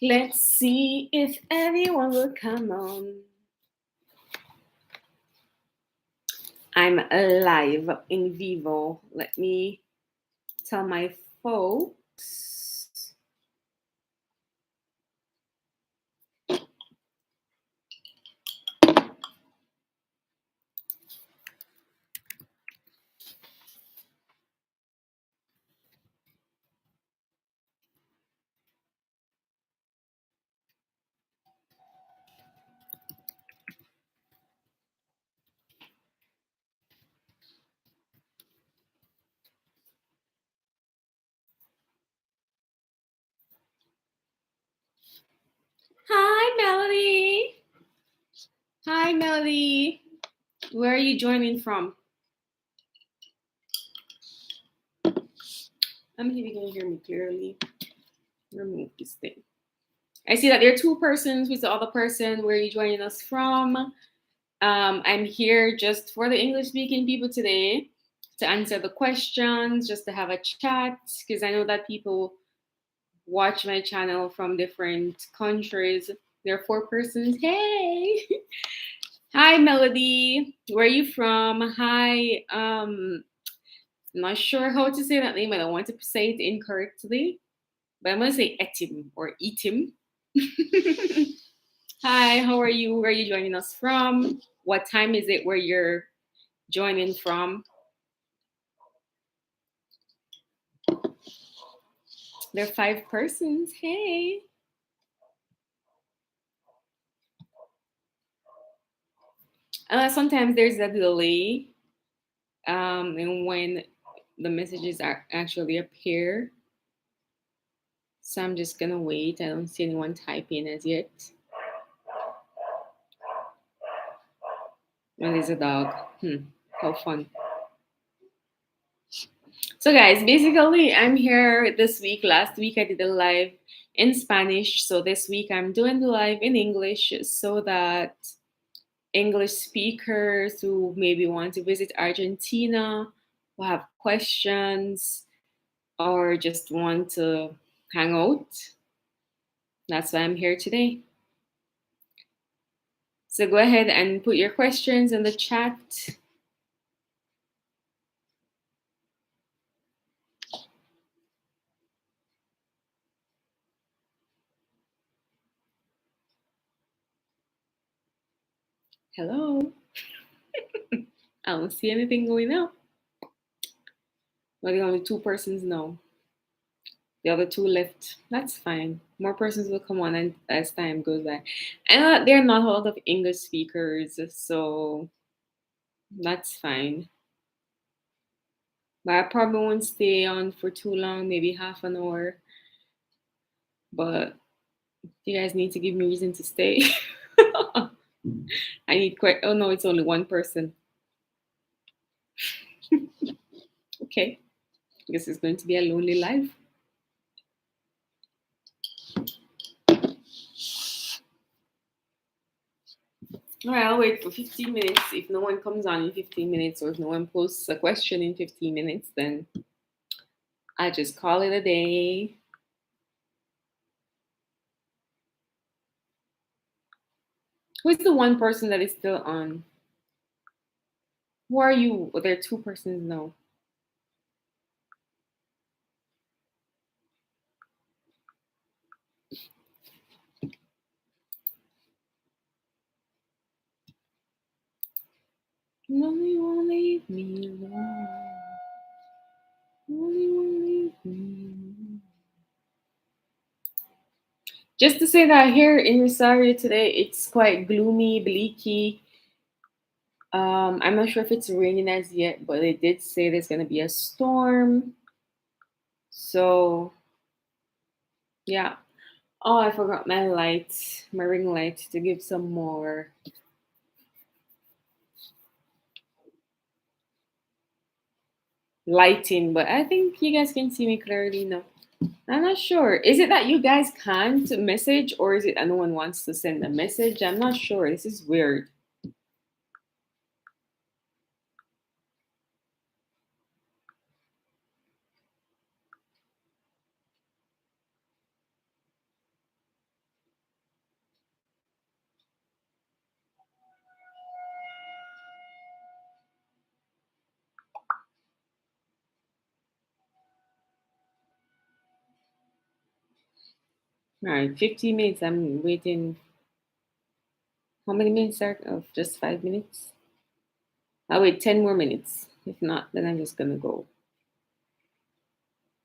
Let's see if everyone will come on. I'm live in vivo. Let me tell my folks. Hi, Melody. Hi, Melody. Where are you joining from? I'm here. You can hear me clearly. Remove this thing. I see that there are two persons. Who's the other person? Where are you joining us from? I'm here just for the English speaking people today to answer the questions, just to have a chat, because I know that people watch my channel from different countries. There are four persons. Hey! Hi, Melody. Where are you from? Hi. Not sure how to say that name. I don't want to say it incorrectly, but I'm gonna say Etim or Etim. Hi, how are you? Where are you joining us from? What time is it where you're joining from? There are five persons. Hey. Sometimes there's a delay in when the messages are actually appear. So I'm just gonna wait. I don't see anyone typing as yet. Oh, there's a dog. How fun. So guys, basically I'm here this week. Last week I did a live in Spanish. So this week I'm doing the live in English so that English speakers who maybe want to visit Argentina, who have questions, or just want to hang out. That's why I'm here today. So go ahead and put your questions in the chat. Hello. I don't see anything going on. Well, the only two persons know. The other two left. That's fine. More persons will come on and as time goes by. And there are not a lot of English speakers, so that's fine. But I probably won't stay on for too long, maybe half an hour. But you guys need to give me reason to stay. I need quite. Oh no, it's only one person. Okay. I guess it's going to be a lonely life. All right, I'll wait for 15 minutes. If no one comes on in 15 minutes or if no one posts a question in 15 minutes, then I just call it a day. Who's the one person that is still on? Who are you? Well, there are two persons now. No, you won't leave me alone. No, you won't leave me alone. Just to say that here in Rosario today, it's quite gloomy, bleaky. I'm not sure if it's raining as yet, but they did say there's gonna be a storm. So yeah. Oh, I forgot my light, my ring light to give some more lighting, but I think you guys can see me clearly now. I'm not sure. Is it that you guys can't message or is it that no one wants to send a message? I'm not sure. This is weird. All right, 15 minutes. I'm waiting. How many minutes are of just 5 minutes? I'll wait 10 more minutes. If not, then I'm just gonna go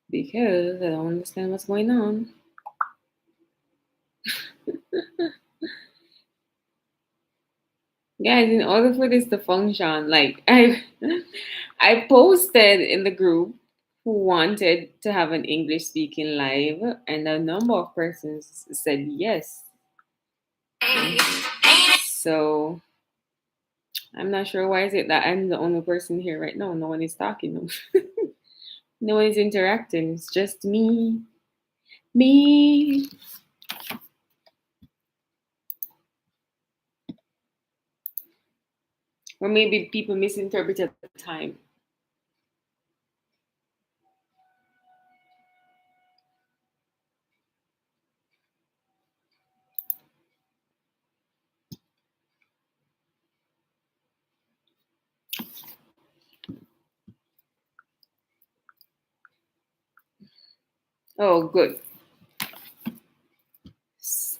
because I don't understand what's going on. Guys, in order for this to function, like I posted in the group who wanted to have an English speaking live, and a number of persons said yes. So I'm not sure why is it that I'm the only person here right now. No one is talking. No one is interacting. It's just me. Me. Or maybe people misinterpreted the time. Oh, good.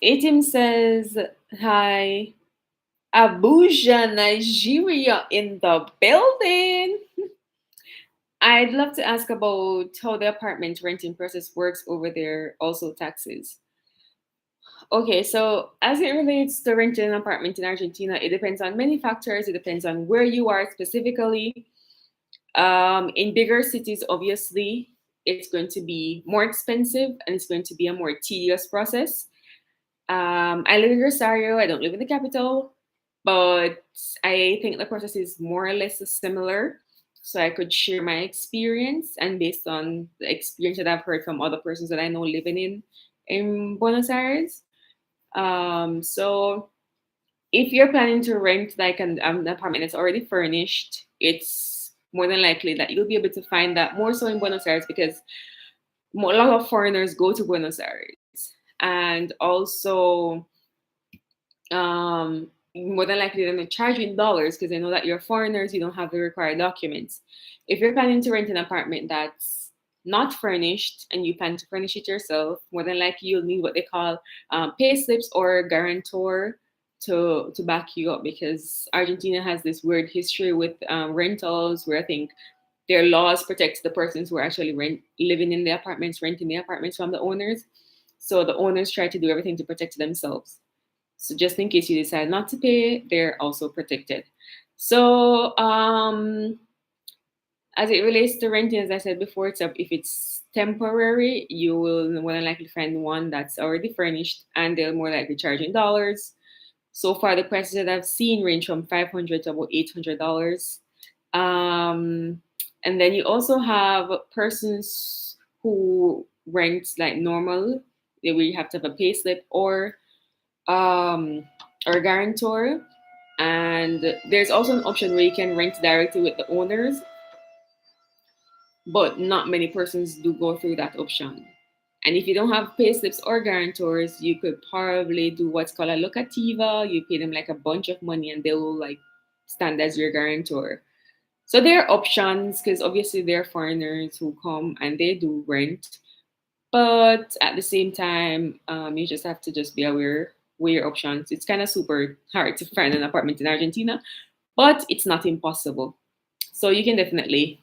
Atim says, hi. Abuja, Nigeria in the building. I'd love to ask about how the apartment renting process works over there, also taxes. Okay, so as it relates to renting an apartment in Argentina, it depends on many factors. It depends on where you are specifically. In bigger cities, obviously, it's going to be more expensive and it's going to be a more tedious process. I live in Rosario. I don't live in the capital, but I think the process is more or less similar. So I could share my experience, and based on the experience that I've heard from other persons that I know living in Buenos Aires. So if you're planning to rent like an apartment that's already furnished, it's more than likely that you'll be able to find that more so in Buenos Aires because a lot of foreigners go to Buenos Aires, and also more than likely they're going to charge you in dollars because they know that you're foreigners, you don't have the required documents. If you're planning to rent an apartment that's not furnished and you plan to furnish it yourself, more than likely you'll need what they call pay slips or guarantor to back you up, because Argentina has this weird history with rentals where I think their laws protect the persons who are actually living in the apartments, renting the apartments from the owners. So the owners try to do everything to protect themselves. So just in case you decide not to pay, they're also protected. So as it relates to renting, as I said before, if it's temporary, you will more than likely find one that's already furnished, and they'll more likely charge in dollars. So far, the prices that I've seen range from $500 to about $800. And then you also have persons who rent like normal, where you have to have a pay slip um, or a guarantor. And there's also an option where you can rent directly with the owners, but not many persons do go through that option. And if you don't have pay slips or guarantors, you could probably do what's called a locativa. You pay them like a bunch of money and they will like stand as your guarantor. So there are options because obviously there are foreigners who come and they do rent. But at the same time, you just have to just be aware your options. It's kind of super hard to find an apartment in Argentina, but it's not impossible. So you can definitely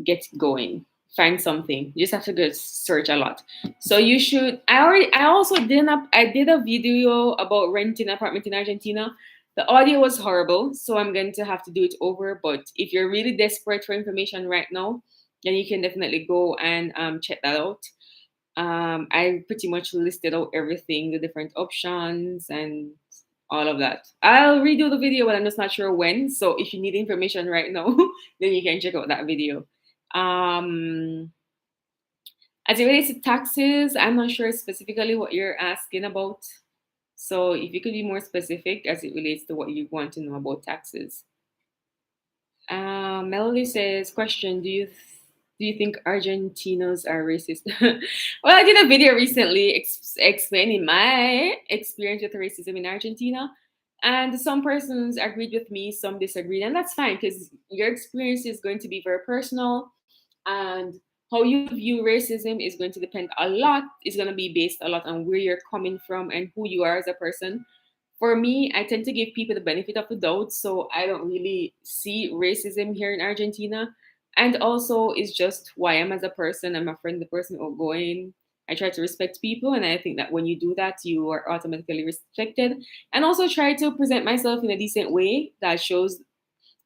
get going, find something. You just have to go search a lot. So you should. I also I did a video about renting an apartment in Argentina. The audio was horrible, so I'm going to have to do it over. But if you're really desperate for information right now, then you can definitely go and check that out. I pretty much listed out everything, the different options and all of that. I'll redo the video, but I'm just not sure when. So if you need information right now, then you can check out that video. Um, as it relates to taxes, I'm not sure specifically what you're asking about. So if you could be more specific as it relates to what you want to know about taxes. Melody says, question, do you think Argentinos are racist? Well, I did a video recently explaining my experience with racism in Argentina. And some persons agreed with me, some disagreed. And that's fine because your experience is going to be very personal. And how you view racism is going to depend a lot, is going to be based a lot on where you're coming from and who you are as a person. For me, I tend to give people the benefit of the doubt, so I don't really see racism here in Argentina. And also, it's just who I am as a person. I'm a friendly person, outgoing. I try to respect people, and I think that when you do that, you are automatically respected. And also, try to present myself in a decent way that shows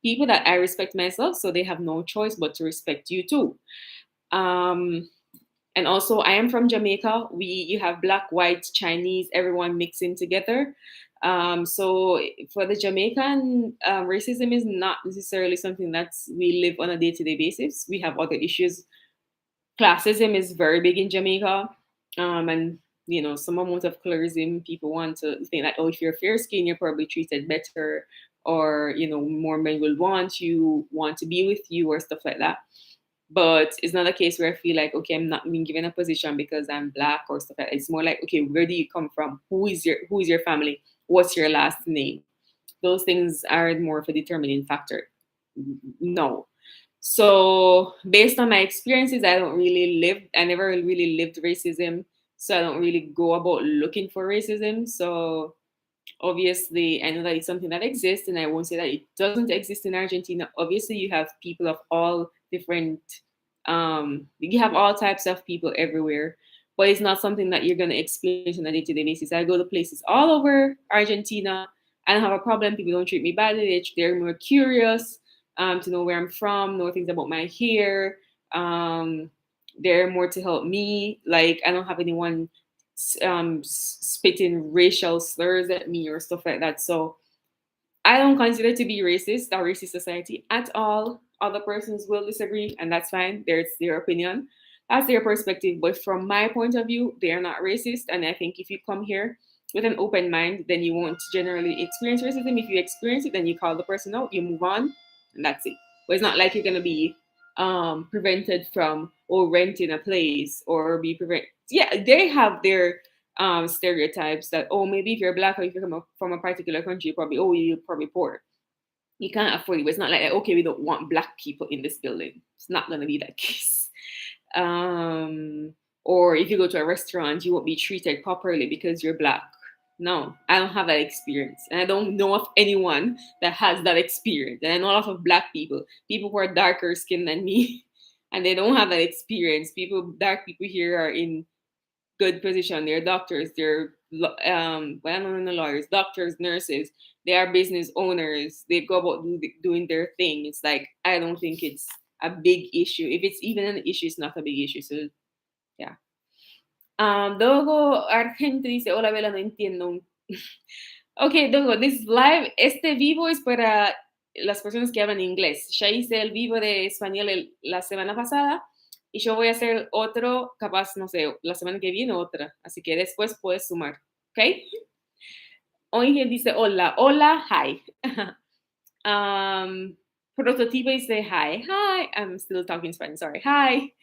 people that I respect myself, so they have no choice but to respect you too. Um, and also, I am from Jamaica. You have black, white, Chinese, everyone mixing together. So for the Jamaican, racism is not necessarily something that we live on a day-to-day basis. We have other issues. Classism is very big in Jamaica, and some amount of colorism. People want to think that, oh, if you're fair skinned, you're probably treated better, or more men will want to be with you, or stuff like that. But it's not a case where I feel like, okay, I'm not being given a position because I'm black or stuff like that. It's more like, okay, where do you come from? Who is your family? What's your last name? Those things are more of a determining factor. No. So based on my experiences, I never really lived racism. So I don't really go about looking for racism. So obviously, I know that it's something that exists, and I won't say that it doesn't exist in Argentina. Obviously, you have people of all different, you have all types of people everywhere, but it's not something that you're going to experience on a day-to-day basis. I go to places all over Argentina. I don't have a problem. People don't treat me badly. They're more curious, to know where I'm from, know things about my hair. Um, they're more to help me. Like, I don't have anyone spitting racial slurs at me or stuff like that. So I don't consider to be racist or racist society at all. Other persons will disagree, and that's fine. There's their opinion. That's their perspective. But from my point of view, they are not racist. And I think if you come here with an open mind, then you won't generally experience racism. If you experience it, then you call the person out, you move on, and that's it. But it's not like you're gonna be prevented from or renting a place or be prevent. Yeah, they have their stereotypes that, oh, maybe if you're black or if you come from a particular country, you're probably poor. You can't afford it. But it's not like, okay, we don't want black people in this building. It's not gonna be that case. Or if you go to a restaurant, you won't be treated properly because you're black. No, I don't have that experience, and I don't know of anyone that has that experience. And I know a lot of black people who are darker skinned than me, and they don't have that experience. Dark people here are in good position. They're doctors, well, I don't know, lawyers, doctors, nurses. They are business owners. They go about doing their thing. It's like, I don't think it's a big issue. If it's even an issue, it's not a big issue. So yeah. Luego Argento dice, hola Vela, no entiendo. Ok, Dogo, this live, este vivo es para las personas que hablan inglés. Ya hice el vivo de español la semana pasada y yo voy a hacer otro, capaz, no sé, la semana que viene otra. Así que después puedes sumar, ¿ok? Hoy dice hola, hola, hi. Prototipo dice hi, hi. I'm still talking Spanish, sorry, hi.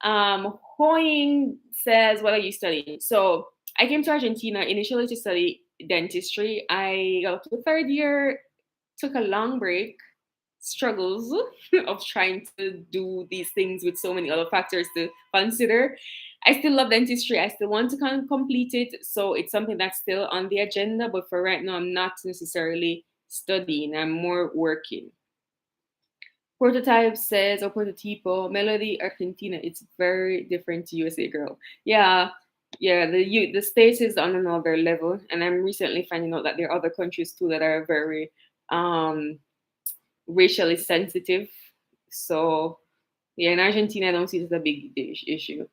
Hoying says, what are you studying? So I came to Argentina initially to study dentistry. I got to the third year, took a long break, struggles of trying to do these things with so many other factors to consider. I still love dentistry. I still want to complete it. So it's something that's still on the agenda. But for right now, I'm not necessarily studying. I'm more working. Prototype says, or prototipo, Melody Argentina, it's very different to USA girl. Yeah, the States is on another level, and I'm recently finding out that there are other countries too that are very racially sensitive. So yeah, in Argentina I don't see it as a big issue.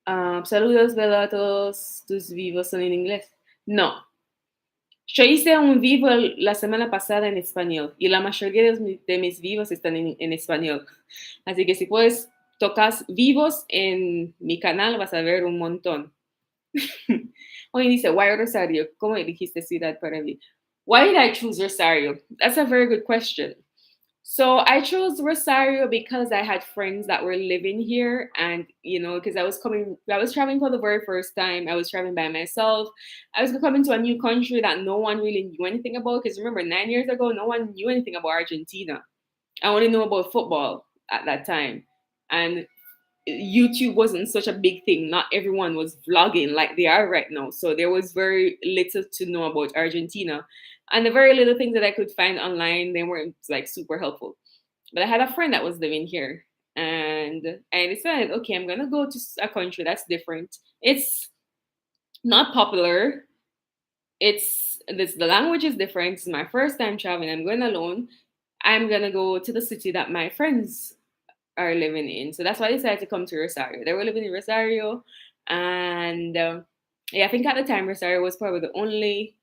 Saludos, Bella, a todos tus vivos son en inglés. No, yo hice un vivo la semana pasada en español y la mayoría de mis vivos están en español. Así que si puedes tocas vivos en mi canal vas a ver un montón. Hoy dice, why Rosario? ¿Cómo elegiste ciudad para mí? Why did I choose Rosario? That's a very good question. So I chose Rosario because I had friends that were living here, and because I was traveling for the very first time. I was traveling by myself. I was coming to a new country that no one really knew anything about. Because remember, 9 years ago, no one knew anything about Argentina. I only knew about football at that time, and YouTube wasn't such a big thing. Not everyone was vlogging like they are right now. So there was very little to know about Argentina. And the very little things that I could find online, they weren't like super helpful. But I had a friend that was living here. And I decided, okay, I'm gonna go to a country that's different. It's not popular. The language is different. It's my first time traveling. I'm going alone. I'm gonna go to the city that my friends are living in. So that's why I decided to come to Rosario. They were living in Rosario, and yeah, I think at the time Rosario was probably the only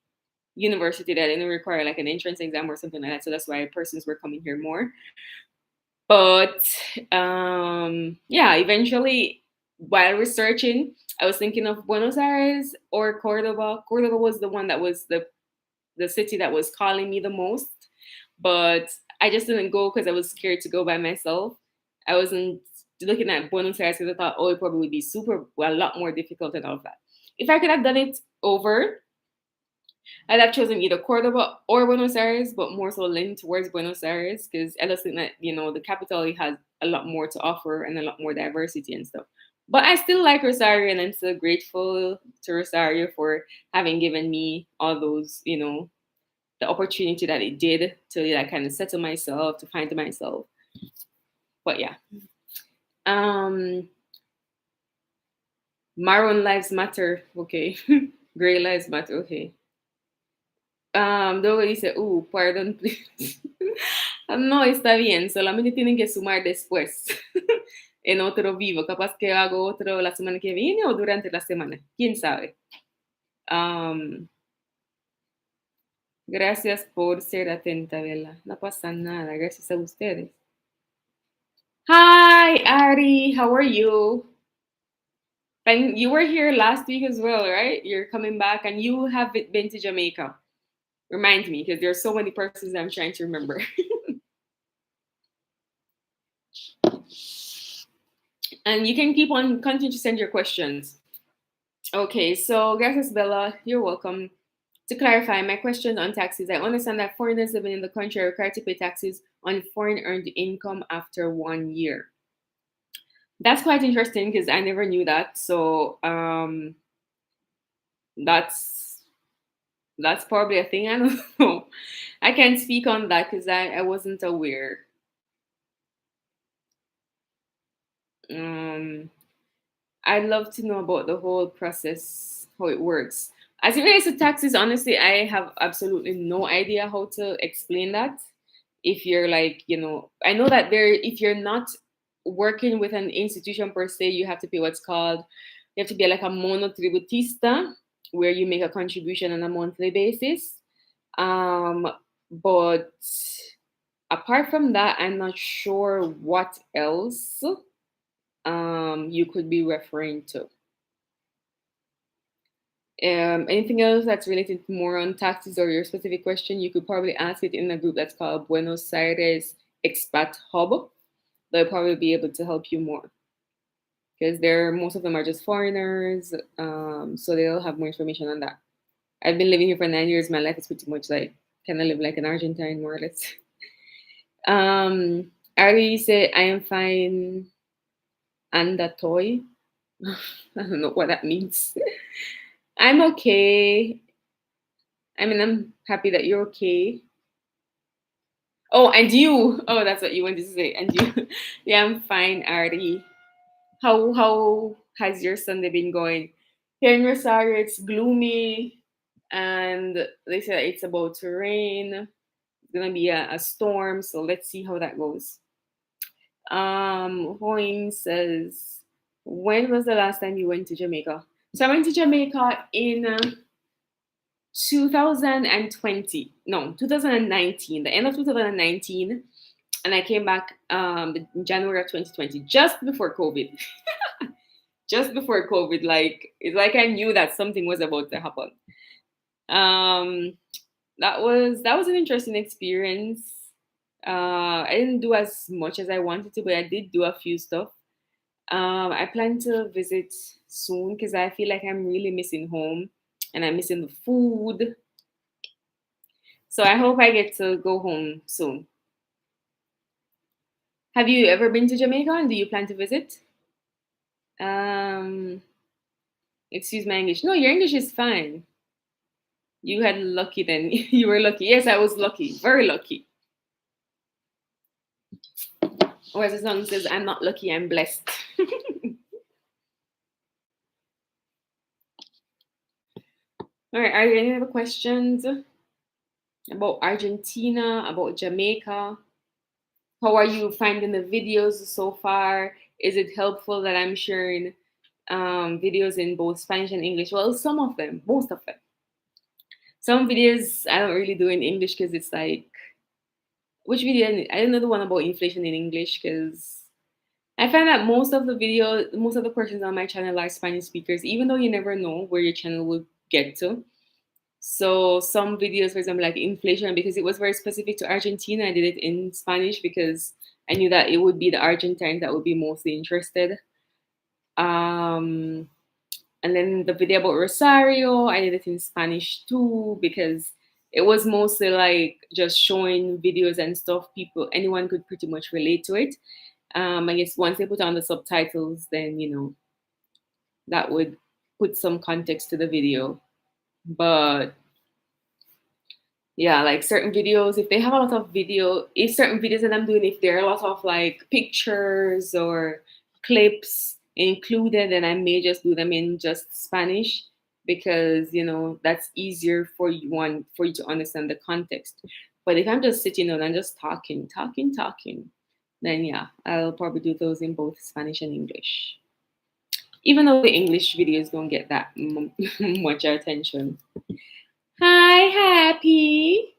university that didn't require like an entrance exam or something like that. So that's why persons were coming here more. But yeah, eventually, while researching, I was thinking of Buenos Aires or Cordoba. Cordoba was the one that was the city that was calling me the most, but I just didn't go because I was scared to go by myself. I wasn't looking at Buenos Aires because I thought, oh, it probably would be a lot more difficult and all of that. If I could have done it over, I'd have chosen either Cordoba or Buenos Aires, but more so leaning towards Buenos Aires because I just think that the capital has a lot more to offer and a lot more diversity and stuff. But I still like Rosario, and I'm still grateful to Rosario for having given me all those, the opportunity that it did to like kind of settle myself, to find myself. But yeah, um, Maroon lives matter. Okay, gray lives matter. Okay. Luego dice, pardon, please. No, está bien, solamente tienen que sumar después en otro vivo. Capaz que hago otro la semana que viene o durante la semana. ¿Quién sabe? Um, Gracias por ser atenta, Bella. No pasa nada. Gracias a ustedes. Hi, Ari. How are you? And you were here last week as well, right? You're coming back, and you have been to Jamaica. Remind me, because there are so many persons I'm trying to remember. And you can continue to send your questions. Okay, so gracias, Bella. You're welcome. To clarify, my question on taxes, I understand that foreigners living in the country are required to pay taxes on foreign earned income after 1 year. That's quite interesting because I never knew that. So that's probably a thing. I don't know. I can't speak on that because I wasn't aware. I'd love to know about the whole process, how it works. As it relates to taxes, honestly, I have absolutely no idea how to explain that. If you're like, I know that if you're not working with an institution per se, you have to pay what's called, you have to be like a monotributista, where you make a contribution on a monthly basis. But apart from that, I'm not sure what else you could be referring to. Anything else that's related more on taxes or your specific question, you could probably ask it in a group that's called Buenos Aires Expat Hub. They'll probably be able to help you more because most of them are just foreigners, so they'll have more information on that. I've been living here for 9 years. My life is pretty much like kind of live like an Argentine, more or less. Ari said, "I am fine." And a toy. I don't know what that means. I'm okay. I mean, I'm happy that you're okay. Oh, and you. Oh, that's what you wanted to say. And you. Yeah, I'm fine, Ari. How has your Sunday been going? Here in Rosario, it's gloomy, and they said it's about to rain. It's gonna be a storm, so let's see how that goes. Hoying says, when was the last time you went to Jamaica? So I went to Jamaica in 2020. No, 2019. The end of 2019, and I came back in January of 2020, just before COVID. Just before COVID, like it's like I knew that something was about to happen. That was an interesting experience. I didn't do as much as I wanted to, but I did do a few stuff. I plan to visit soon because I feel like I'm really missing home and I'm missing the food. So I hope I get to go home soon. Have you ever been to Jamaica and do you plan to visit? Excuse my English. No, your English is fine. You had lucky then. You were lucky. Yes, I was lucky. Very lucky. Or as the song says, I'm not lucky, I'm blessed. All right, are there any other questions about Argentina, about Jamaica? How are you finding the videos so far? Is it helpful that I'm sharing videos in both Spanish and English? Well, some of them, most of them. Some videos I don't really do in English because it's like, which video? I don't know the one about inflation in English because I find that most of the persons on my channel are Spanish speakers, even though you never know where your channel will get to. So some videos, for example, like inflation, because it was very specific to Argentina, I did it in Spanish because I knew that it would be the Argentines that would be mostly interested. Um, and then the video about Rosario, I did it in Spanish too because it was mostly like just showing videos and stuff. Anyone could pretty much relate to it. I guess once they put on the subtitles, then that would put some context to the video. But yeah, like certain videos, if they have a lot of if certain videos that I'm doing, if there are a lot of like pictures or clips included, then I may just do them in just Spanish because that's easier for you to understand the context. But if I'm just sitting down and just talking, then yeah, I'll probably do those in both Spanish and English. Even though the English videos don't get that much attention. Hi, Happy.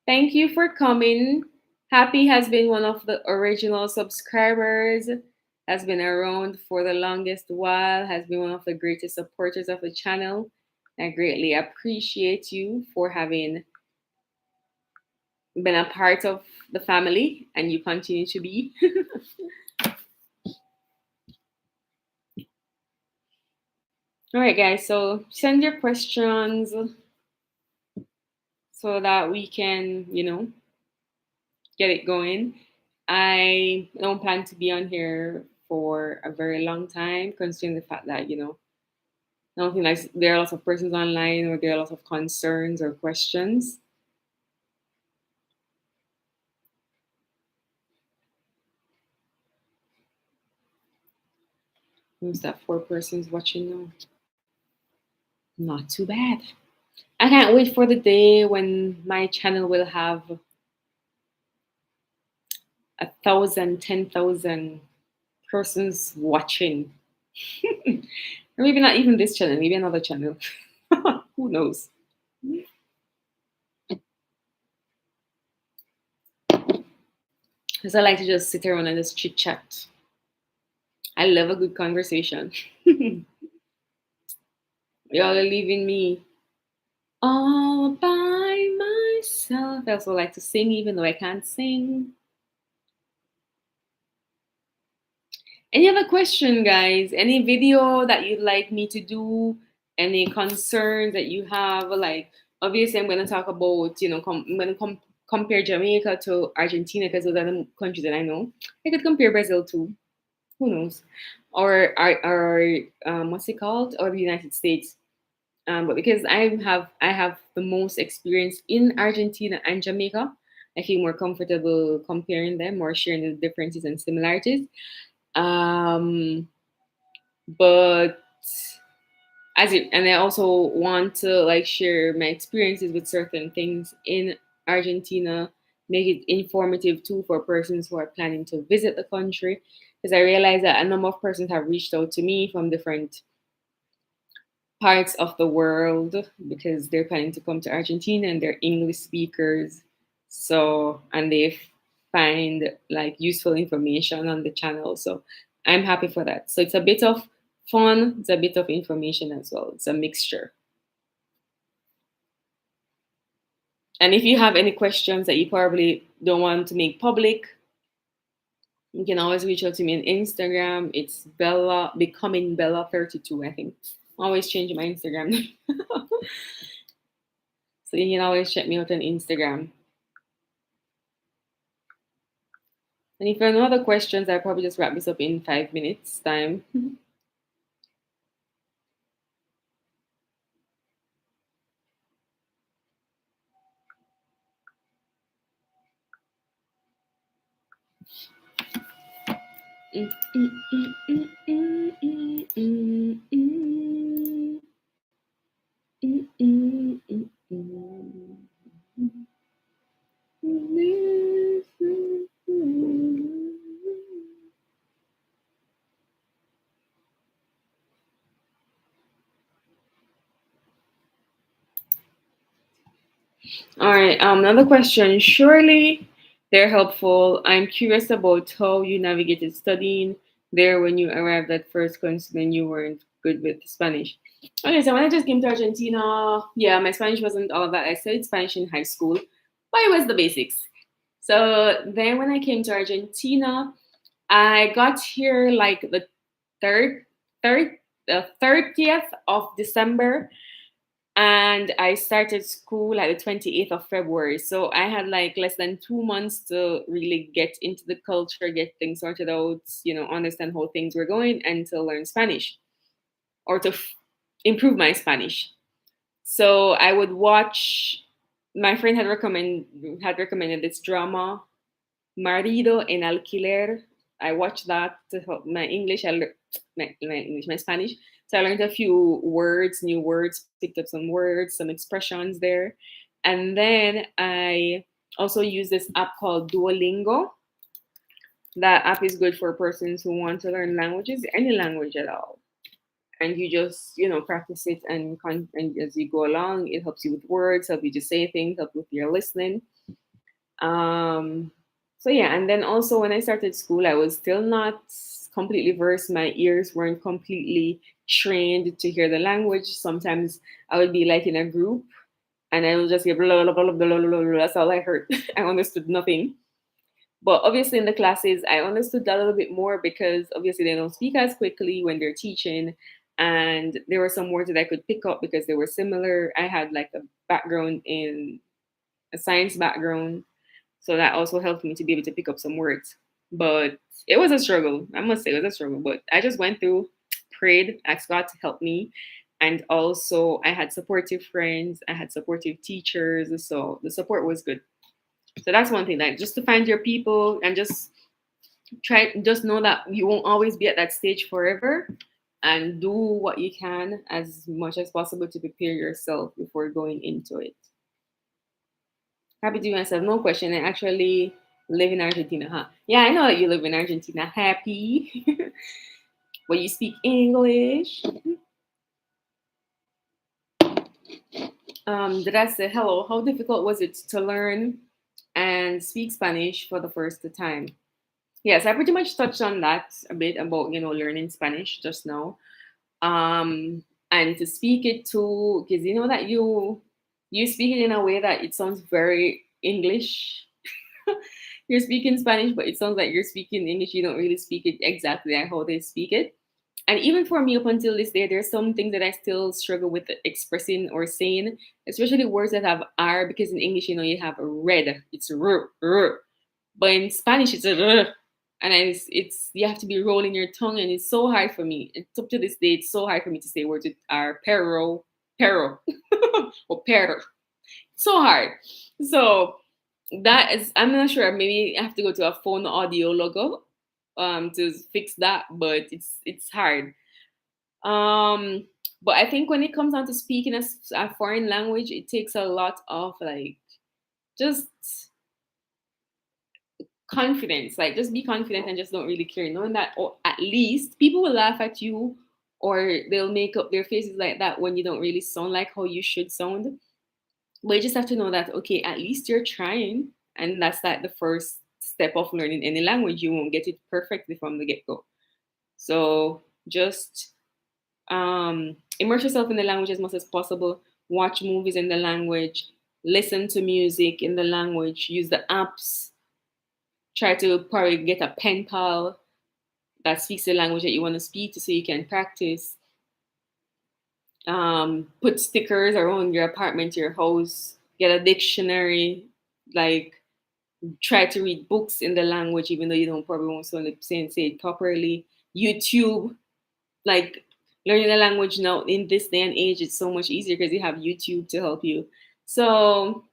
Thank you for coming. Happy has been one of the original subscribers, has been around for the longest while, has been one of the greatest supporters of the channel. I greatly appreciate you for having been a part of the family, and you continue to be. All right, guys, so send your questions so that we can, get it going. I don't plan to be on here for a very long time, considering the fact that, I don't think like there are lots of persons online or there are lots of concerns or questions. Who's that 4 persons watching now? Not too bad. I can't wait for the day when my channel will have 1,000, 10,000 persons watching. Or maybe not even this channel, maybe another channel. Who knows? Because I like to just sit around and just chit chat. I love a good conversation. Y'all are leaving me all by myself. I also like to sing, even though I can't sing. Any other question, guys? Any video that you'd like me to do? Any concerns that you have? Like, obviously, I'm going to talk about, I'm going to compare Jamaica to Argentina because those are the countries that I know. I could compare Brazil too. Who knows? Or what's it called? Or the United States. But because I have the most experience in Argentina and Jamaica, I feel more comfortable comparing them or sharing the differences and similarities. Um, but and I also want to like share my experiences with certain things in Argentina, make it informative too for persons who are planning to visit the country. Because I realize that a number of persons have reached out to me from different parts of the world because they're planning to come to Argentina and they're English speakers. So, and they find like useful information on the channel. So, I'm happy for that. So, it's a bit of fun, it's a bit of information as well. It's a mixture. And if you have any questions that you probably don't want to make public, you can always reach out to me on Instagram. It's Bella Becoming Bella 32, I think. I always change my Instagram name. So you can always check me out on Instagram. And if there are no other questions, I'll probably just wrap this up in 5 minutes time. All right. Another question. Surely they're helpful. I'm curious about how you navigated studying there when you arrived at first, considering you weren't good with Spanish. Okay, so when I just came to Argentina, yeah, my Spanish wasn't all that. I studied Spanish in high school, but it was the basics. So then when I came to Argentina, I got here like the third, third, the 30th of December, and I started school like the 28th of February. So I had like less than 2 months to really get into the culture, get things sorted out, understand how things were going, and to learn Spanish or to improve my Spanish. So I would watch. My friend had recommended this drama, Marido en Alquiler. I watched that to help my English. My Spanish. So I learned a few words, new words, picked up some words, some expressions there. And then I also use this app called Duolingo. That app is good for persons who want to learn languages, any language at all. And you just, practice it, and as you go along, it helps you with words, help you to say things, help with your listening. Um, so yeah, and then also when I started school, I was still not completely versed. My ears weren't completely trained to hear the language. Sometimes I would be like in a group and I would just hear blah, blah, blah, blah, blah, blah, blah. That's all I heard. I understood nothing. But obviously in the classes, I understood that a little bit more because obviously they don't speak as quickly when they're teaching. And there were some words that I could pick up because they were similar. I had like a background in a science background, so that also helped me to be able to pick up some words. But it was a struggle. I must say it was a struggle. But I just went through, prayed, asked God to help me. And also I had supportive friends, I had supportive teachers. So the support was good. So that's one thing, like just to find your people and just know that you won't always be at that stage forever, and do what you can as much as possible to prepare yourself before going into it. Happy to answer. No question. I actually live in Argentina, huh? Yeah, I know that you live in Argentina. Happy. Well, you speak English. Did I say hello? How difficult was it to learn and speak Spanish for the first time? Yes, I pretty much touched on that a bit about learning Spanish just now. And to speak it too, because you know that you speak it in a way that it sounds very English. You're speaking Spanish, but it sounds like you're speaking English. You don't really speak it exactly like how they speak it. And even for me, up until this day, there's some things that I still struggle with expressing or saying, especially words that have R, because in English, you have a red, it's r, r. But in Spanish, it's a r. And it's you have to be rolling your tongue, and it's so hard for me. It's up to this day, it's so hard for me to say words with R, pero, or pero. So hard. So that is, I'm not sure. Maybe I have to go to a phone audio logo to fix that, but it's hard. Um, but I think when it comes down to speaking a foreign language, it takes a lot of like just confidence. Like just be confident and just don't really care, knowing that, or at least people will laugh at you, or they'll make up their faces like that when you don't really sound like how you should sound. But you just have to know that, okay, at least you're trying, and that's like the first step of learning any language. You won't get it perfectly from the get-go. So just immerse yourself in the language as much as possible. Watch movies in the language, listen to music in the language, use the apps. Try to probably get a pen pal that speaks the language that you want to speak to, so you can practice. Put stickers around your apartment, your house. Get a dictionary. Like Try to read books in the language, even though you don't probably won't say it properly. YouTube, like learning a language now in this day and age, it's so much easier because you have YouTube to help you. So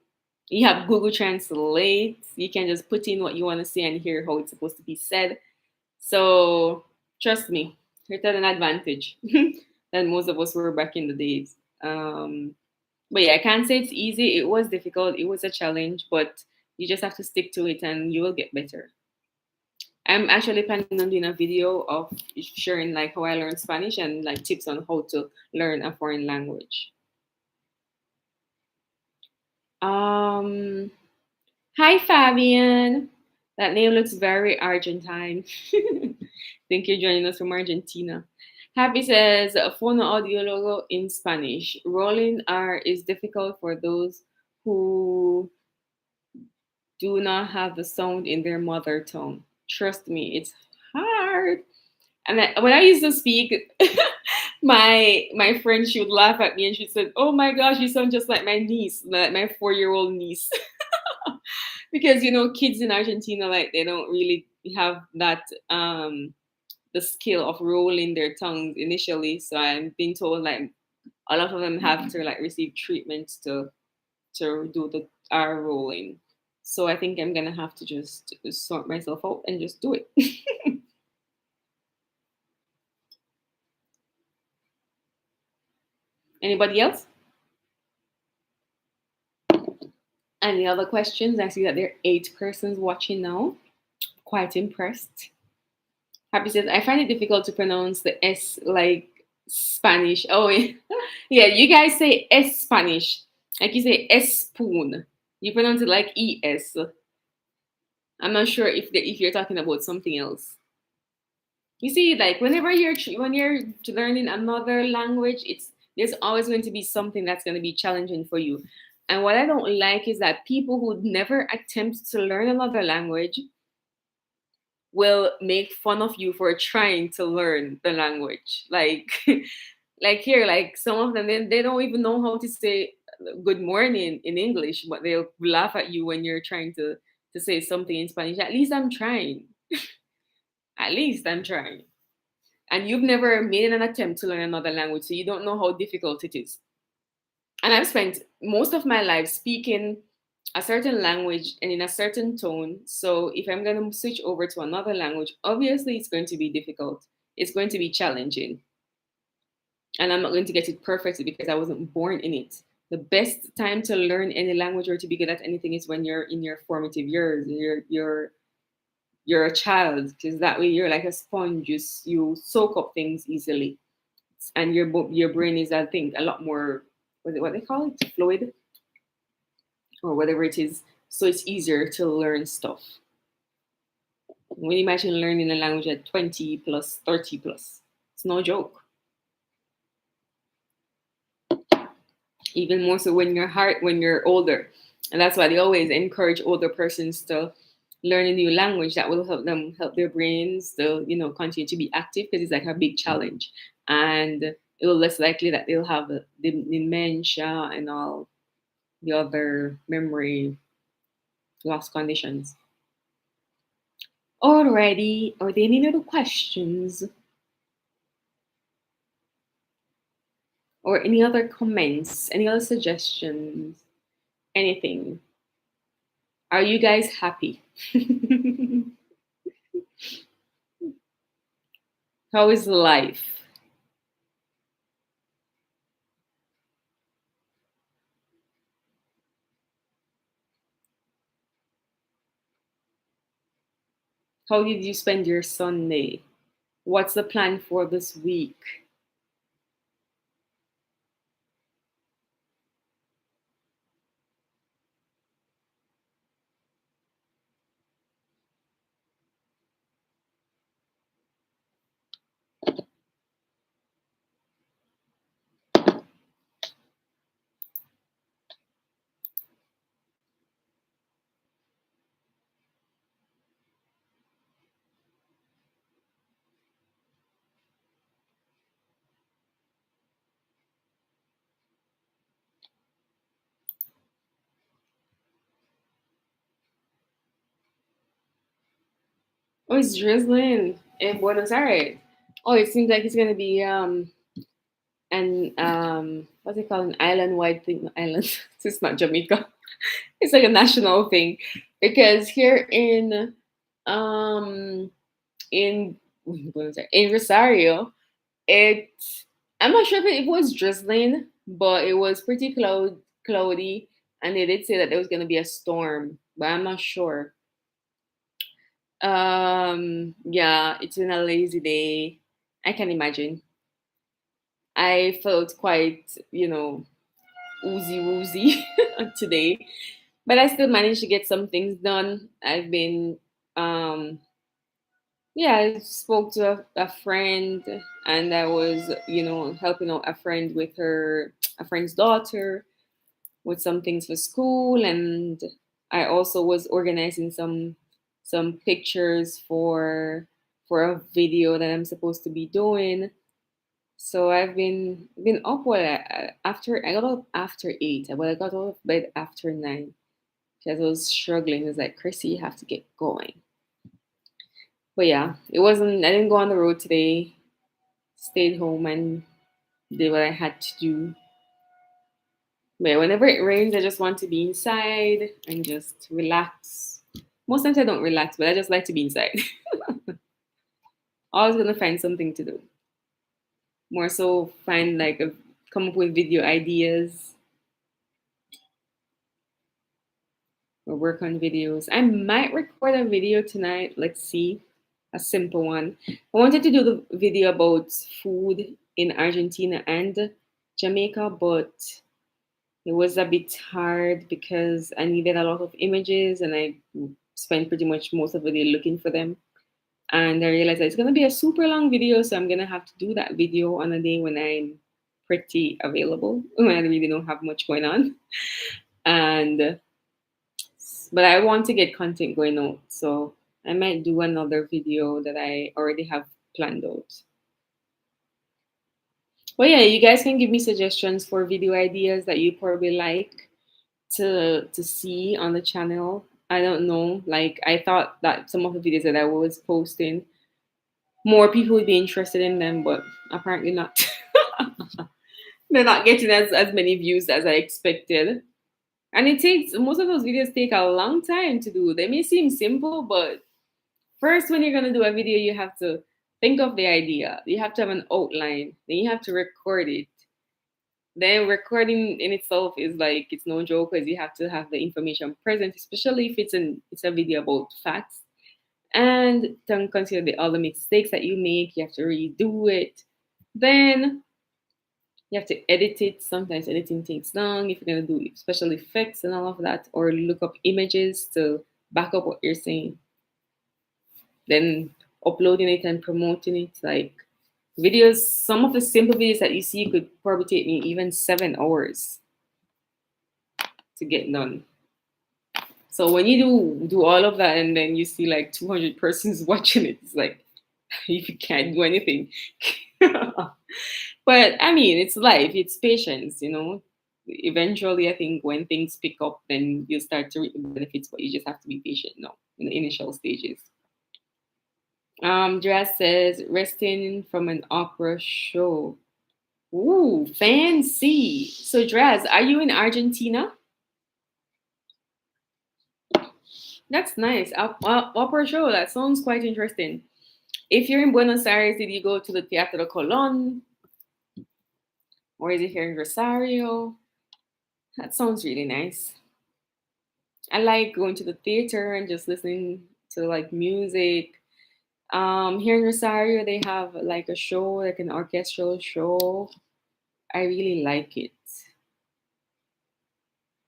you have Google Translate. You can just put in what you want to say and hear how it's supposed to be said. So trust me, it's an advantage than most of us were back in the days. But yeah, I can't say it's easy. It was difficult. It was a challenge, but you just have to stick to it and you will get better. I'm actually planning on doing a video of sharing like how I learned Spanish and like tips on how to learn a foreign language. Um, Hi Fabian. That name looks very Argentine. Think you're joining us from Argentina. Happy says phono audiólogo in Spanish. Rolling R is difficult for those who do not have the sound in their mother tongue. Trust me, it's hard. And when I used to speak, my friend, she would laugh at me and she said, "Oh my gosh, you sound just like my niece, like my 4-year-old niece." Because kids in Argentina, like, they don't really have that the skill of rolling their tongues initially. So I'm being told like a lot of them have to like receive treatment to do the R rolling. So I think I'm gonna have to just sort myself out and just do it. Anybody else? Any other questions? I see that there are 8 persons watching now. Quite impressed. Happy says, I find it difficult to pronounce the S like Spanish. Oh, yeah, you guys say S Spanish. Like you say S spoon. You pronounce it like ES. I'm not sure if you're talking about something else. You see, like whenever when you're learning another language, it's there's always going to be something that's going to be challenging for you. And what I don't like is that people who never attempt to learn another language will make fun of you for trying to learn the language. Like like here, like some of them they don't even know how to say good morning in English, but they'll laugh at you when you're trying to say something in Spanish. At least I'm trying. At least I'm trying. And you've never made an attempt to learn another language, so you don't know how difficult it is. And I've spent most of my life speaking a certain language and in a certain tone. So if I'm going to switch over to another language, obviously it's going to be difficult. It's going to be challenging. And I'm not going to get it perfectly because I wasn't born in it. The best time to learn any language or to be good at anything is when you're in your formative years. You're a child, because that way you're like a sponge. You soak up things easily, and your brain is, I think, a lot more, what they call it, fluid or whatever it is. So it's easier to learn stuff. When you imagine learning a language at 20 plus, 30 plus, it's no joke. Even more so when you're older, and that's why they always encourage older persons to learn a new language that will help their brains to continue to be active, because it's like a big challenge, and it will less likely that they'll have the dementia and all the other memory loss conditions. Alrighty, are there any other questions or any other comments, any other suggestions, anything? Are you guys happy? How is life? How did you spend your Sunday? What's the plan for this week? Oh, it's drizzling in Buenos Aires. Oh, it seems like it's gonna be an what's it called, an island wide thing. No, island. It's not Jamaica. It's like a national thing because here um in Buenos Aires, in Rosario, it I'm not sure if it was drizzling, but it was pretty cloudy, and they did say that there was gonna be a storm, but I'm not sure. Yeah, it's been a lazy day. I can imagine. I felt quite, woozy woozy today, but I still managed to get some things done. I've been, yeah, I spoke to a friend, and I was, helping out a friend with a friend's daughter with some things for school, and I also was organizing some pictures for a video that I'm supposed to be doing. So I've been up, after I got up after 8, but I got out of bed after 9 because I was struggling. It was like, Chrissy, you have to get going. But yeah, it wasn't. I didn't go on the road today. Stayed home and did what I had to do. But yeah, whenever it rains, I just want to be inside and just relax. Most times I don't relax, but I just like to be inside. Always gonna find something to do. More so, come up with video ideas or work on videos. I might record a video tonight. Let's see, a simple one. I wanted to do the video about food in Argentina and Jamaica, but it was a bit hard because I needed a lot of images and I spent pretty much most of the day looking for them. And I realized that it's going to be a super long video, so I'm going to have to do that video on a day when I'm pretty available, when I really don't have much going on. And but I want to get content going out, so I might do another video that I already have planned out. But yeah, you guys can give me suggestions for video ideas that you probably like to see on the channel. I don't know. Like I thought that some of the videos that I was posting, more people would be interested in them, but apparently not. They're not getting as many views as I expected. And it takes most of those videos take a long time to do. They may seem simple, but first when you're gonna do a video, you have to think of the idea. You have to have an outline. Then you have to record it. Then recording in itself is like it's no joke because you have to have the information present, especially if it's a video about facts. And don't consider the other mistakes that you make. You have to redo it. Then you have to edit it. Sometimes editing takes long if you're gonna do special effects and all of that, or look up images to back up what you're saying. Then uploading it and promoting it, like videos, some of the simple videos that you see could probably take me even 7 hours to get done. So when you do all of that and then you see like 200 persons watching it, it's like if you can't do anything. But I mean, it's life, it's patience. Eventually, I think when things pick up, then you start to reap the benefits, but you just have to be patient now in the initial stages. Dress says resting from an opera show. Ooh, fancy. So, Draz, are you in Argentina? That's nice. Opera show. That sounds quite interesting. If you're in Buenos Aires, did you go to the Teatro Colón? Or is it here in Rosario? That sounds really nice. I like going to the theater and just listening to like music. Here in Rosario, they have like a show, like an orchestral show. I really like it.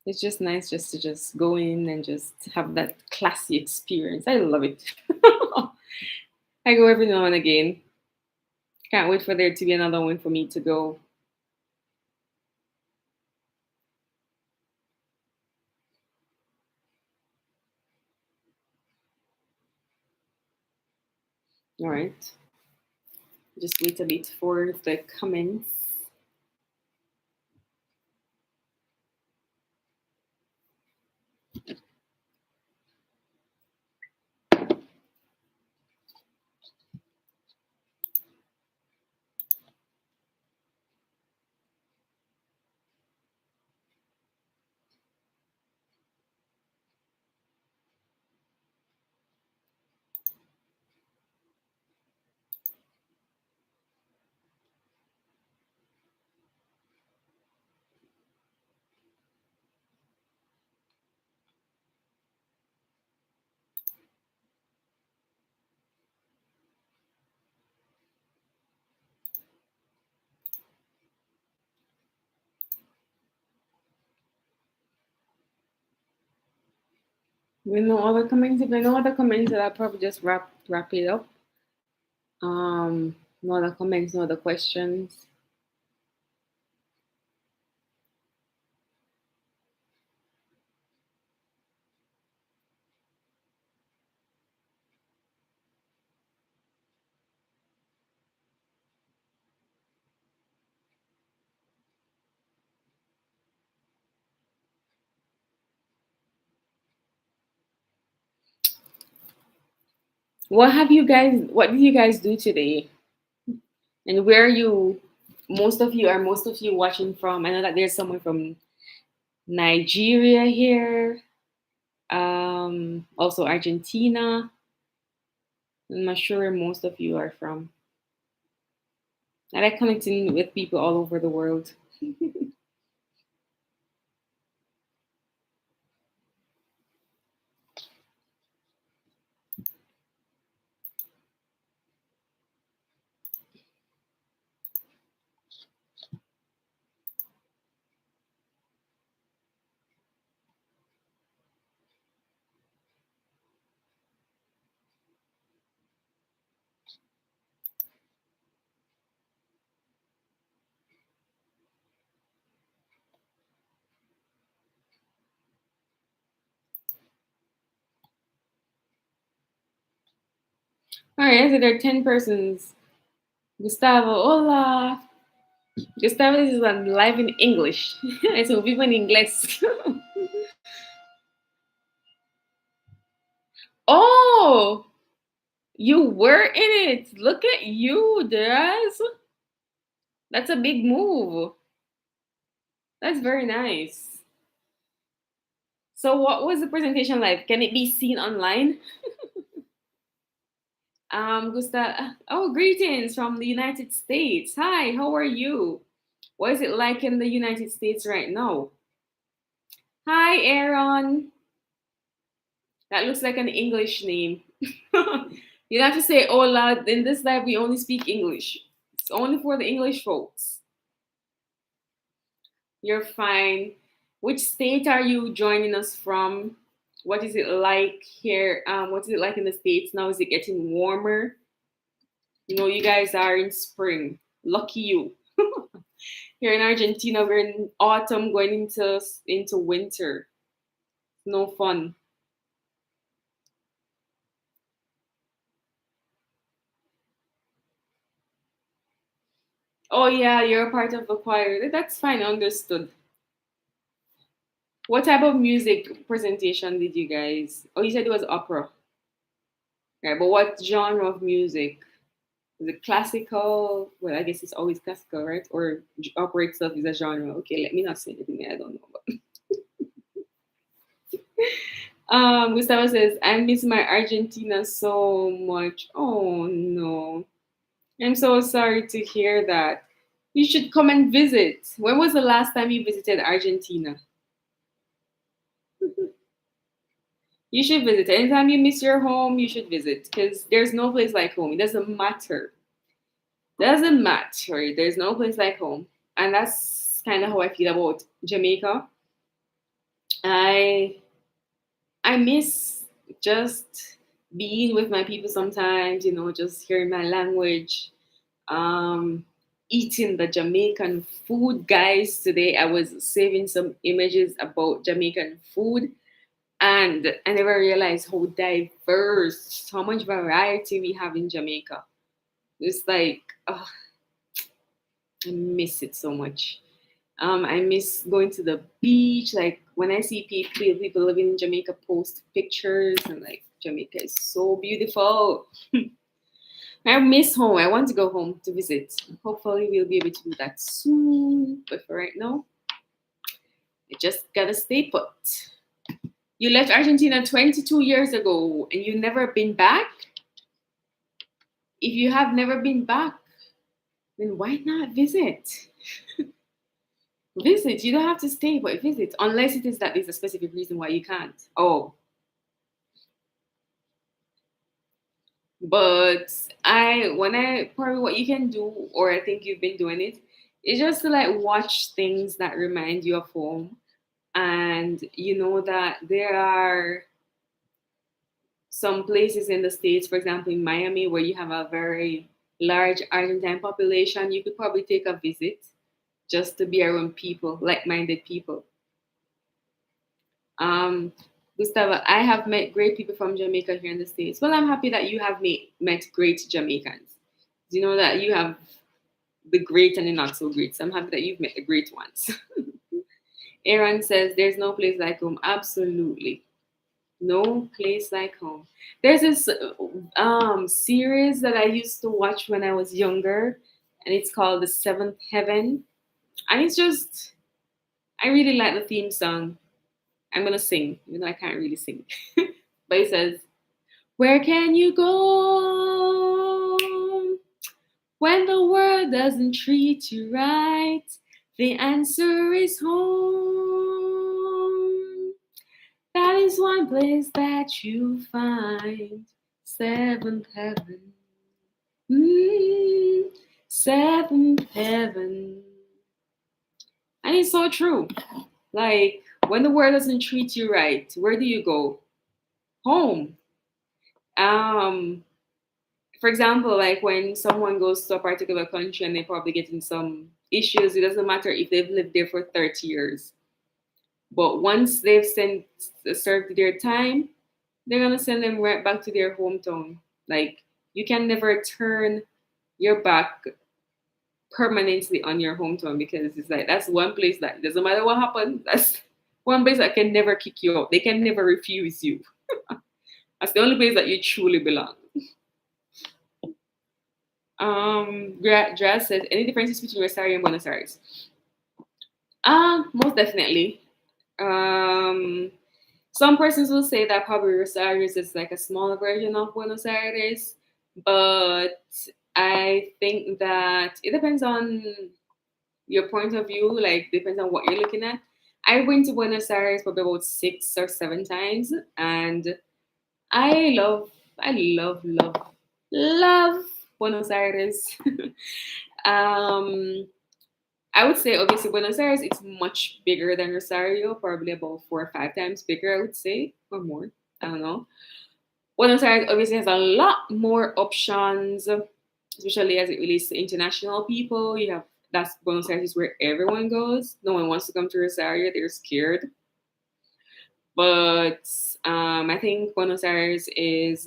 It's just nice just to just go in and just have that classy experience. I love it. I go every now and again. Can't wait for there to be another one for me to go. All right. Just wait a bit for the comments. With no other comments, if there are no other comments, I'll probably just wrap it up. No other comments, no other questions. What did you guys do today? And where are you most of you watching from? I know that there's someone from Nigeria here. Also Argentina. I'm not sure where most of you are from. I like connecting with people all over the world. All right, so there are 10 persons. Gustavo, hola. Gustavo is on live in English. So vivo en inglés. Oh, you were in it. Look at you, Daz. That's a big move. That's very nice. So, what was the presentation like? Can it be seen online? Gustav, oh, greetings from the United States. Hi, how are you? What is it like in the United States right now? Hi, Aaron. That looks like an English name. You have to say hola. In this life, we only speak English. It's only for the English folks. You're fine. Which state are you joining us from? What is it like here? What is it like in the States now? Is it getting warmer? You know, you guys are in spring. Lucky you. Here in Argentina, we're in autumn going into winter. No fun. Oh yeah, you're a part of the choir. That's fine, understood. What type of music presentation did you guys? Oh, you said it was opera. Right, but what genre of music? Is it classical? Well, I guess it's always classical, right? Or opera itself is a genre. Okay, let me not say anything I don't know. Gustavo says, I miss my Argentina so much. Oh no. I'm so sorry to hear that. You should come and visit. When was the last time you visited Argentina? You should visit. Anytime you miss your home, you should visit because there's no place like home. It doesn't matter. Doesn't matter. There's no place like home. And that's kind of how I feel about Jamaica. I I miss just being with my people sometimes, just hearing my language, um, eating the Jamaican food. Guys, today I was saving some images about Jamaican food, and I never realized how diverse, how much variety we have in Jamaica. It's like, oh, I miss it so much. I miss going to the beach. Like when I see people living in Jamaica post pictures, and like Jamaica is so beautiful. I miss home. I want to go home to visit. Hopefully, we'll be able to do that soon. But for right now, I just gotta stay put. You left Argentina 22 years ago and you've never been back? If you have never been back, then why not visit? Visit. You don't have to stay, but visit. Unless it is that there's a specific reason why you can't. Oh, but when I probably what you can do, or I think you've been doing it, is just to like watch things that remind you of home, and you know that there are some places in the States, for example, in Miami, where you have a very large Argentine population, you could probably take a visit just to be around people, like-minded people. Um, Gustavo, I have met great people from Jamaica here in the States. Well, I'm happy that you have met great Jamaicans. You know that you have the great and the not so great. So I'm happy that you've met the great ones. Aaron says, there's no place like home. Absolutely. No place like home. There's this series that I used to watch when I was younger, and it's called The Seventh Heaven. And it's just, I really like the theme song. I'm gonna sing, even though I can't really sing. But it says, where can you go when the world doesn't treat you right? The answer is home. That is one place that you find. Seventh heaven. Mm, seventh heaven. And it's so true. Like, when the world doesn't treat you right, where do you go? Home. Um, for example, like when someone goes to a particular country and they probably get in some issues, it doesn't matter if they've lived there for 30 years. But once they've served their time, they're gonna send them right back to their hometown. Like, you can never turn your back permanently on your hometown, because it's like that's one place that doesn't matter what happens. That's one place that can never kick you out. They can never refuse you. That's the only place that you truly belong. Draz says, any differences between Rosario and Buenos Aires? Most definitely. Um, some persons will say that probably Rosario is like a smaller version of Buenos Aires, but I think that it depends on your point of view, like depends on what you're looking at. I went to Buenos Aires probably about 6 or 7 times, and I love Buenos Aires. um, I would say obviously Buenos Aires it's much bigger than Rosario, probably about 4 or 5 times bigger, I would say, or more. I don't know. Buenos Aires obviously has a lot more options, especially as it relates to international people. You have that's Buenos Aires is where everyone goes. No one wants to come to Rosario; they're scared. But I think Buenos Aires is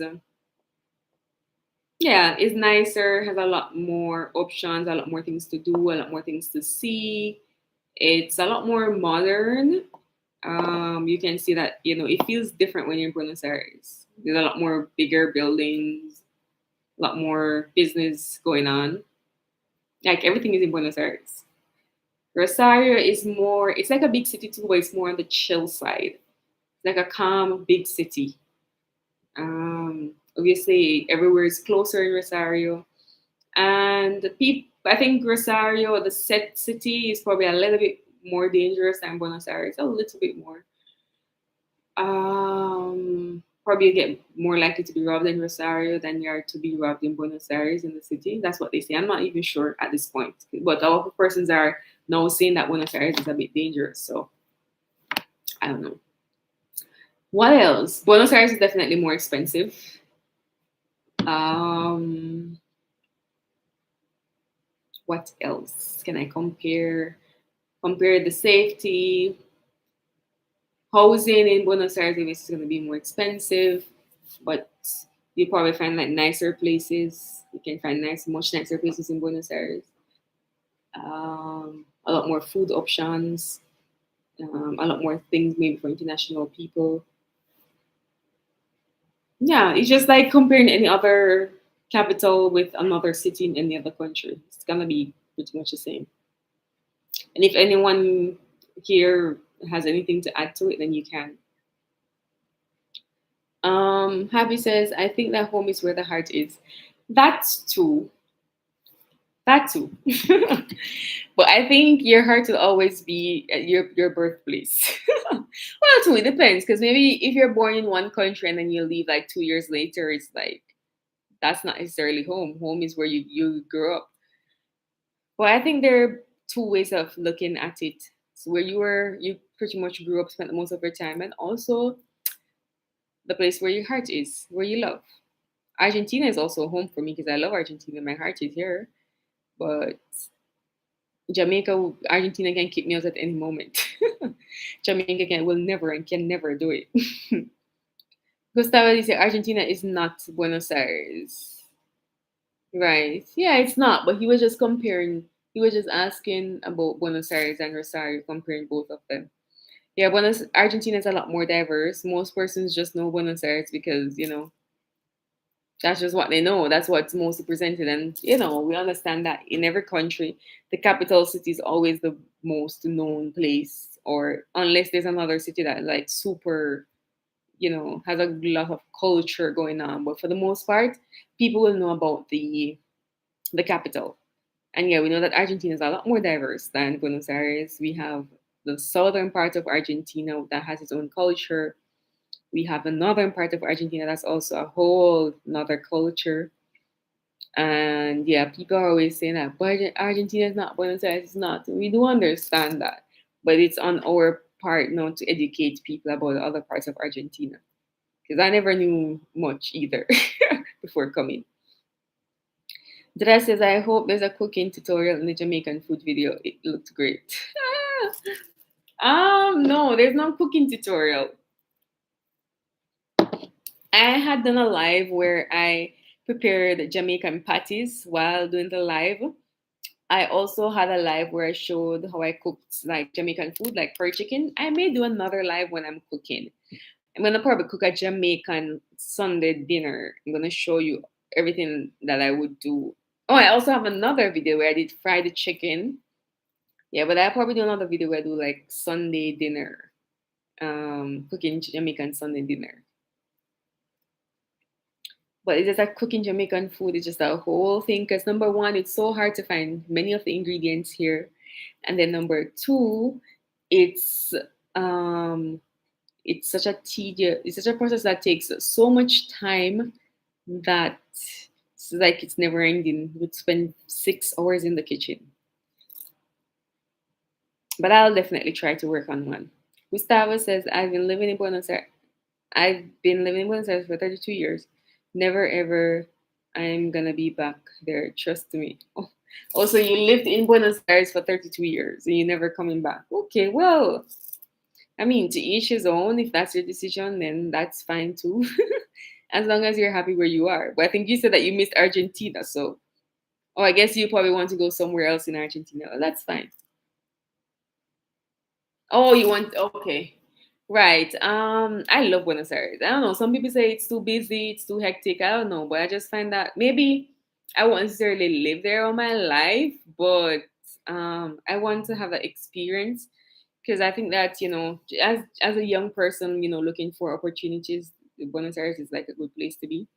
yeah, is nicer, has a lot more options, a lot more things to do, a lot more things to see. It's a lot more modern. You can see that it feels different when you're in Buenos Aires. There's a lot more bigger buildings, a lot more business going on. Like everything is in Buenos Aires. Rosario is more. It's like a big city too, but it's more on the chill side. Like a calm big city. Obviously, everywhere is closer in Rosario, and the people. I think Rosario, the set city, is probably a little bit more dangerous than Buenos Aires. A little bit more. Probably get more likely to be robbed in Rosario than you are to be robbed in Buenos Aires in the city. That's what they say. I'm not even sure at this point, but a lot of persons are now saying that Buenos Aires is a bit dangerous. So I don't know. What else? Buenos Aires is definitely more expensive. Um, what else can I compare? Compare the safety. Housing in Buenos Aires is going to be more expensive, but you probably find like nicer places. You can find much nicer places in Buenos Aires. A lot more food options. A lot more things maybe for international people. Yeah, it's just like comparing any other capital with another city in any other country. It's gonna be pretty much the same. And if anyone here has anything to add to it, then you can. Happy says, I think that home is where the heart is. That's true. That too. But I think your heart will always be at your birthplace. Well, too, it depends. Because maybe if you're born in one country and then you leave like 2 years later, it's like that's not necessarily home. Home is where you grew up. Well, I think there are two ways of looking at it. So where you pretty much grew up, spent most of your time, and also the place where your heart is, where you love. Argentina is also home for me because I love Argentina. My heart is here. But Jamaica, Argentina can kick me out at any moment. Jamaica will never and can never do it. Gustavo dice Argentina is not Buenos Aires. Right. Yeah, it's not. But he was just comparing, he was just asking about Buenos Aires and Rosario, comparing both of them. Yeah, Buenos Argentina is a lot more diverse. Most persons just know Buenos Aires because, that's just what they know. That's what's mostly presented. And, we understand that in every country, the capital city is always the most known place, or unless there's another city that like super, has a lot of culture going on. But for the most part, people will know about the capital. And yeah, we know that Argentina is a lot more diverse than Buenos Aires. We have the southern part of Argentina that has its own culture. We have the northern part of Argentina that's also a whole another culture. And yeah, people are always saying that, but Argentina is not, Buenos Aires is not. We do understand that, but it's on our part now to educate people about the other parts of Argentina. Because I never knew much either before coming. Dra says, I hope there's a cooking tutorial in the Jamaican food video. It looked great. No, there's no cooking tutorial. I had done a live where I prepared Jamaican patties while doing the live. I also had a live where I showed how I cooked like Jamaican food, like curry chicken. I may do another live when I'm cooking. I'm gonna probably cook a Jamaican Sunday dinner. I'm gonna show you everything that I would do. Oh, I also have another video where I did fried chicken. Yeah, but I'll probably do another video where I do like Sunday dinner. Cooking Jamaican Sunday dinner. But it's just like cooking Jamaican food is just a whole thing. Because number one, it's so hard to find many of the ingredients here, and then number two, it's um, it's such a process that takes so much time that it's like it's never ending. Would spend 6 hours in the kitchen. But I'll definitely try to work on one. Gustavo says, I've been living in Buenos Aires for 32 years. Never ever I'm gonna be back there. Trust me. Oh. Also, you lived in Buenos Aires for 32 years and you're never coming back. Okay, well, I mean, to each his own. If that's your decision, then that's fine too. As long as you're happy where you are. But I think you said that you missed Argentina, so oh, I guess you probably want to go somewhere else in Argentina. Well, that's fine. Oh, you want okay. Right. I love Buenos Aires. I don't know. Some people say it's too busy, it's too hectic. I don't know, but I just find that maybe I won't necessarily live there all my life, but I want to have that experience because I think that, as a young person, looking for opportunities, Buenos Aires is like a good place to be.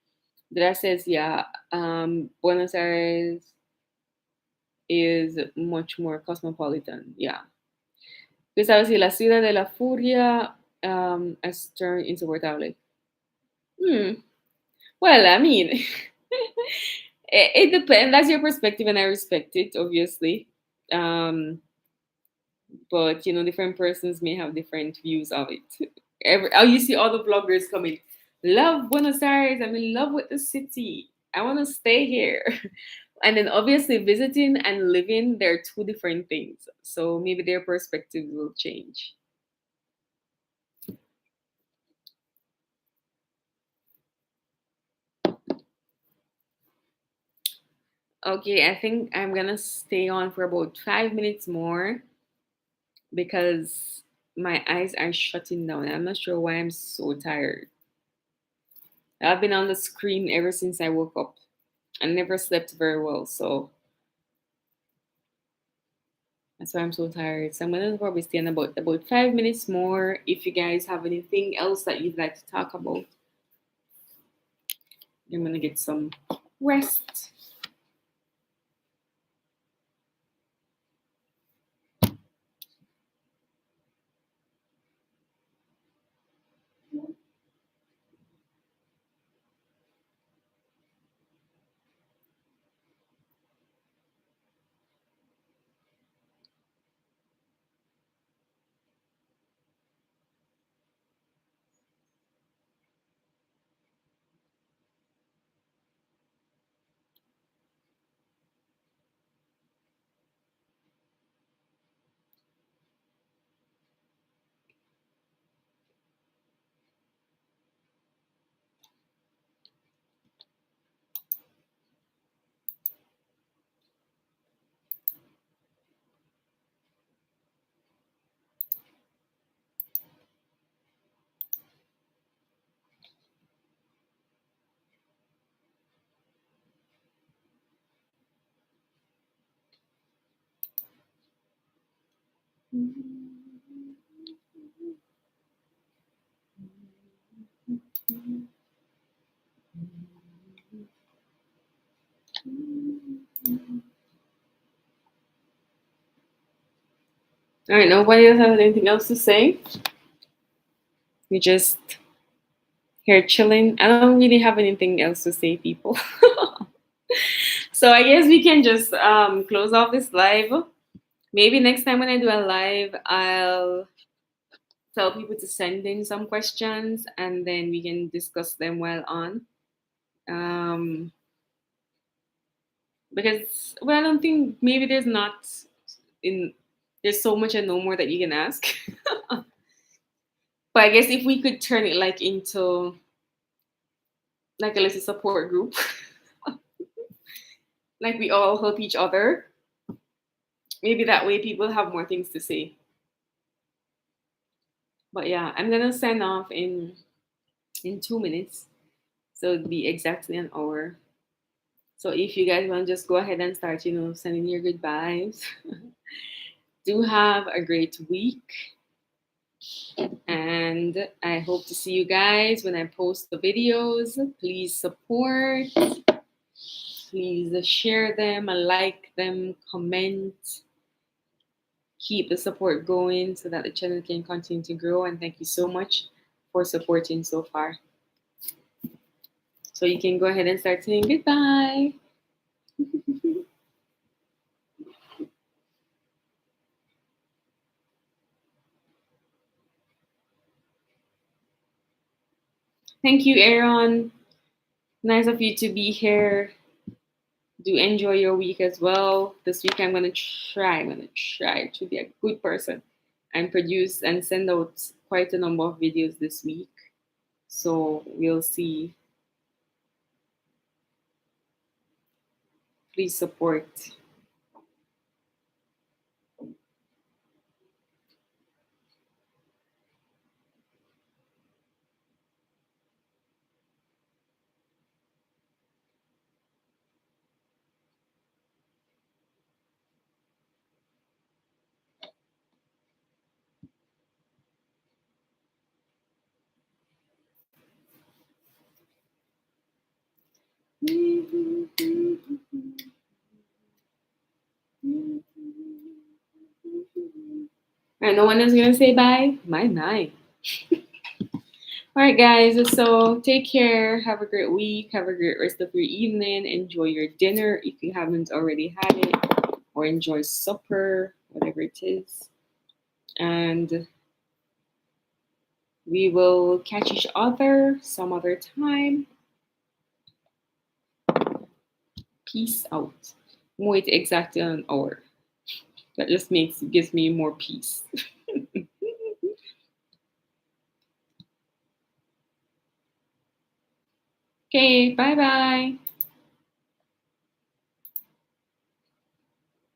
That says, yeah, Buenos Aires is much more cosmopolitan. Yeah. Pues sabes si la ciudad de la furia has turned insoportable. Hmm. Well, I mean, it depends. That's your perspective, and I respect it, obviously. Um, but different persons may have different views of it. You see all the bloggers coming. Love Buenos Aires. I'm in love with the city. I want to stay here. And then obviously visiting and living, they're two different things. So maybe their perspective will change. Okay, I think I'm gonna stay on for about 5 minutes more because my eyes are shutting down. I'm not sure why I'm so tired. I've been on the screen ever since I woke up. I never slept very well, so that's why I'm so tired. So I'm gonna probably stay on about 5 minutes more. If you guys have anything else that you'd like to talk about, I'm gonna get some rest. All right, nobody else has anything else to say? We just here chilling. I don't really have anything else to say, people. So I guess we can just close off this live. Maybe next time when I do a live, I'll tell people to send in some questions and then we can discuss them while on. Um, because well, I don't think maybe there's not in there's so much and no more that you can ask. But I guess if we could turn it like into like a little support group, like we all help each other, maybe that way people have more things to say. But yeah, I'm gonna sign off in 2 minutes, so it'll be exactly an hour. So if you guys want to just go ahead and start, sending your goodbyes. Do have a great week. And I hope to see you guys when I post the videos. Please support. Please share them, like them, comment. Keep the support going so that the channel can continue to grow. And thank you so much for supporting so far. So you can go ahead and start saying goodbye. Thank you, Aaron. Nice of you to be here. Do enjoy your week as well. This week I'm gonna try to be a good person and produce and send out quite a number of videos this week. So we'll see. Please support. All right, no one is gonna say bye. My. All right, guys. So take care. Have a great week. Have a great rest of your evening. Enjoy your dinner if you haven't already had it, or enjoy supper, whatever it is. And we will catch each other some other time. Peace out. Wait exactly an hour. That just gives me more peace. Okay, bye bye.